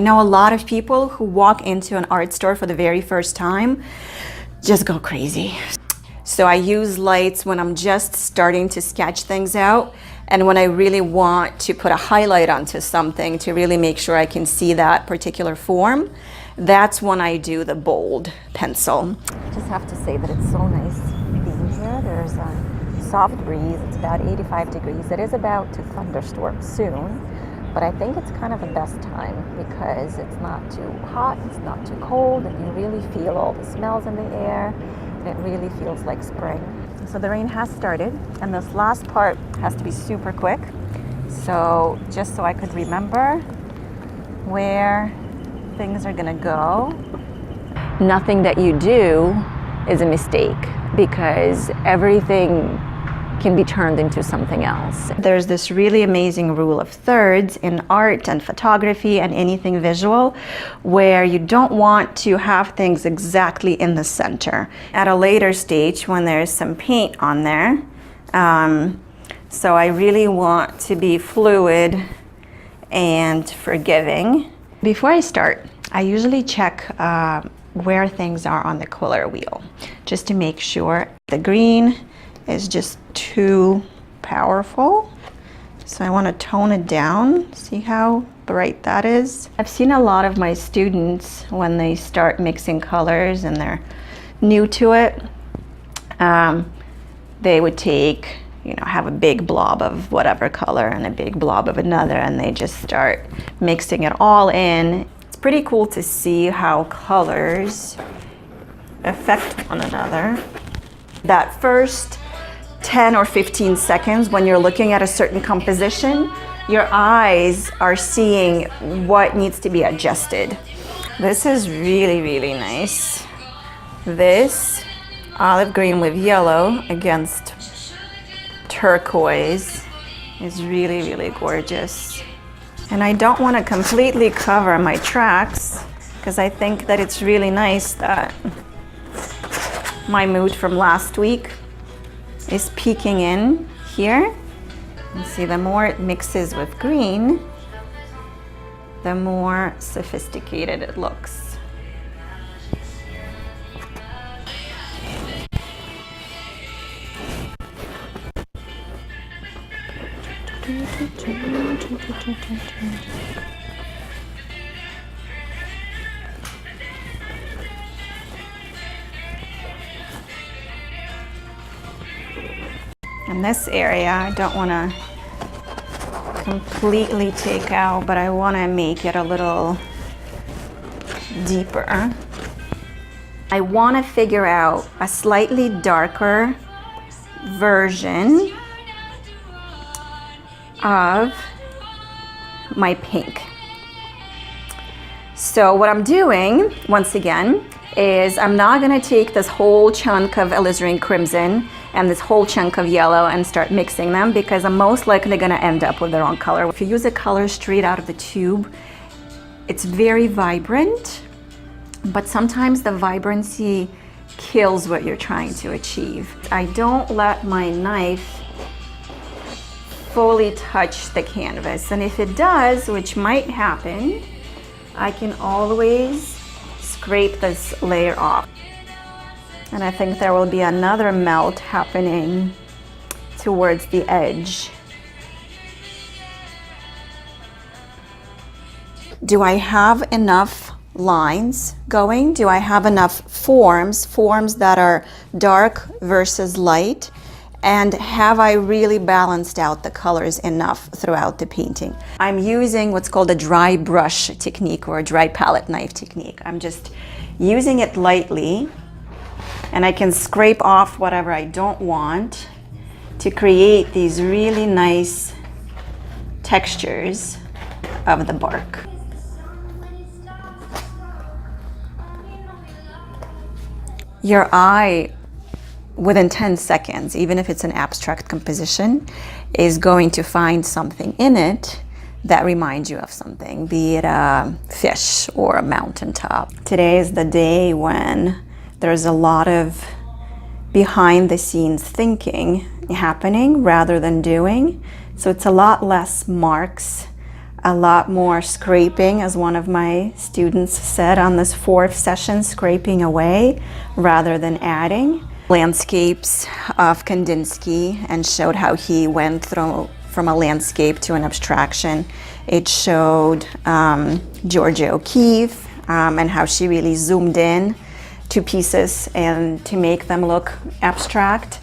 know a lot of people who walk into an art store for the very first time just go crazy. So I use lights when I'm just starting to sketch things out, and when I really want to put a highlight onto something to really make sure I can see that particular form, that's when I do the bold pencil. I just have to say that it's so nice being here. There's a soft breeze. It's about 85 degrees. It is about to thunderstorm soon, but I think it's kind of the best time because it's not too hot, it's not too cold, and you really feel all the smells in the air. It really feels like spring. So the rain has started, and this last part has to be super quick. So just so I could remember where things are gonna go. Nothing that you do is a mistake because everything can be turned into something else. There's this really amazing rule of thirds in art and photography and anything visual where you don't want to have things exactly in the center. At a later stage when there's some paint on there, so I really want to be fluid and forgiving. Before I start, I usually check where things are on the color wheel just to make sure the green is just too powerful. So I want to tone it down. See how bright that is? I've seen a lot of my students when they start mixing colors and they're new to it, they would take, have a big blob of whatever color and a big blob of another, and they just start mixing it all in. It's pretty cool to see how colors affect one another. That first 10 or 15 seconds when you're looking at a certain composition, your eyes are seeing what needs to be adjusted. This is really, really nice. This olive green with yellow against turquoise is really, really gorgeous. And I don't want to completely cover my tracks because I think that it's really nice that my mood from last week is peeking in here. And see, the more it mixes with green, the more sophisticated it looks. In this area, I don't want to completely take out, but I want to make it a little deeper. I want to figure out a slightly darker version of my pink. So what I'm doing, once again, is I'm not going to take this whole chunk of alizarin crimson and this whole chunk of yellow and start mixing them, because I'm most likely going to end up with the wrong color. If you use a color straight out of the tube, it's very vibrant, but sometimes the vibrancy kills what you're trying to achieve. I don't let my knife fully touch the canvas, and if it does, which might happen, I can always scrape this layer off. And I think there will be another melt happening towards the edge. Do I have enough lines going? Do I have enough forms that are dark versus light? And have I really balanced out the colors enough throughout the painting? I'm using what's called a dry brush technique or a dry palette knife technique. I'm just using it lightly, and I can scrape off whatever I don't want to create these really nice textures of the bark. Your eye, within 10 seconds, even if it's an abstract composition, is going to find something in it that reminds you of something, be it a fish or a mountaintop. Today is the day when there's a lot of behind the scenes thinking happening rather than doing. So it's a lot less marks a lot more scraping, as one of my students said on this fourth session, scraping away rather than adding. Landscapes of Kandinsky, and showed how he went through from a landscape to an abstraction. It showed Georgia O'Keeffe and how she really zoomed in to pieces and to make them look abstract.